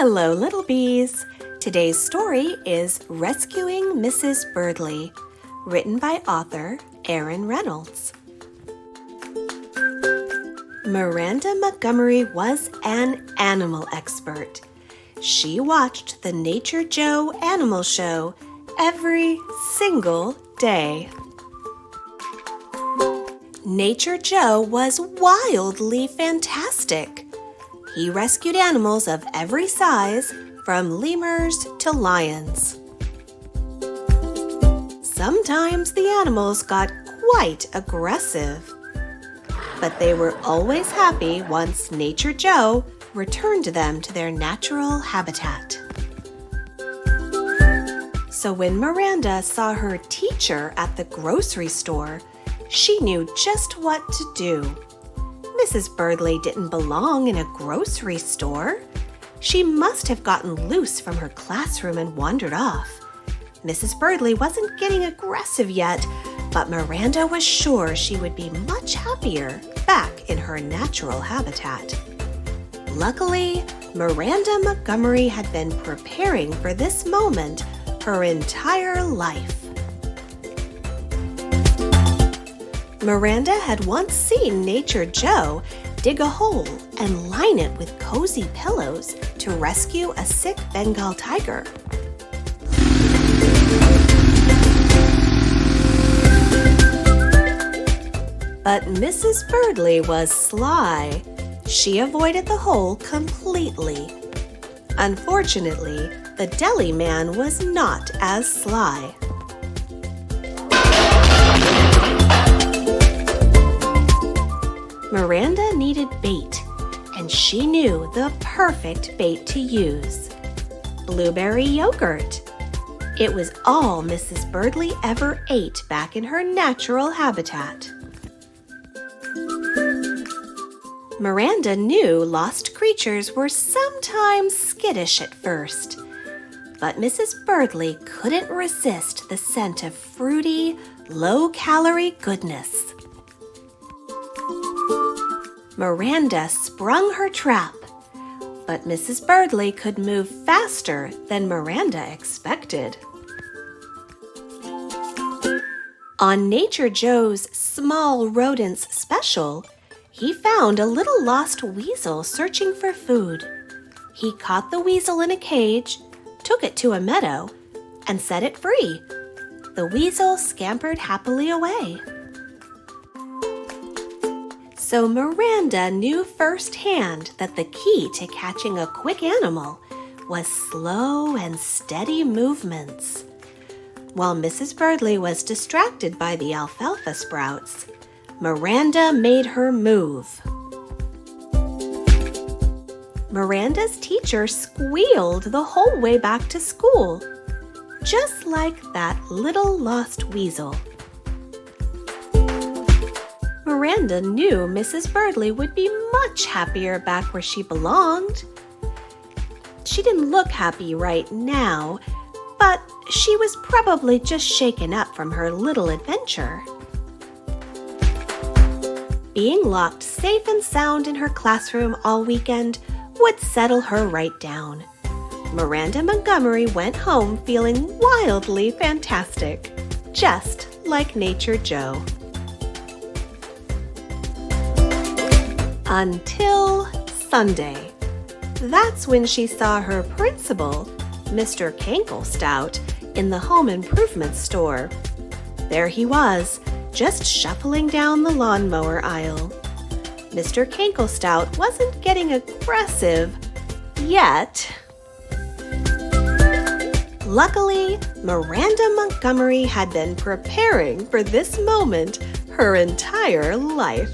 Hello, little bees! Today's story is Rescuing Mrs. Birdley, written by author Emma Reynolds. Miranda Montgomery was an animal expert. She watched the Nature Joe animal show every single day. Nature Joe was wildly fantastic. He rescued animals of every size, from lemurs to lions. Sometimes the animals got quite aggressive, but they were always happy once Nature Joe returned them to their natural habitat. So when Miranda saw her teacher at the grocery store, she knew just what to do. Mrs. Birdley didn't belong in a grocery store. She must have gotten loose from her classroom and wandered off. Mrs. Birdley wasn't getting aggressive yet, but Miranda was sure she would be much happier back in her natural habitat. Luckily, Miranda Montgomery had been preparing for this moment her entire life. Miranda had once seen Nature Joe dig a hole and line it with cozy pillows to rescue a sick Bengal tiger. But Mrs. Birdley was sly. She avoided the hole completely. Unfortunately, the deli man was not as sly. Miranda needed bait, and she knew the perfect bait to use: blueberry yogurt. It was all Mrs. Birdley ever ate back in her natural habitat. Miranda knew lost creatures were sometimes skittish at first, but Mrs. Birdley couldn't resist the scent of fruity, low-calorie goodness. Miranda sprung her trap, but Mrs. Birdley could move faster than Miranda expected. On Nature Joe's Small Rodents Special, he found a little lost weasel searching for food. He caught the weasel in a cage, took it to a meadow, and set it free. The weasel scampered happily away. So Miranda knew firsthand that the key to catching a quick animal was slow and steady movements. While Mrs. Birdley was distracted by the alfalfa sprouts, Miranda made her move. Miranda's teacher squealed the whole way back to school, just like that little lost weasel. Miranda knew Mrs. Birdley would be much happier back where she belonged. She didn't look happy right now, but she was probably just shaken up from her little adventure. Being locked safe and sound in her classroom all weekend would settle her right down. Miranda Montgomery went home feeling wildly fantastic, just like Nature Joe. Until Sunday. That's when she saw her principal, Mr. Kanklestout, in the home improvement store. There he was, just shuffling down the lawnmower aisle. Mr. Kanklestout wasn't getting aggressive yet. Luckily, Miranda Montgomery had been preparing for this moment her entire life.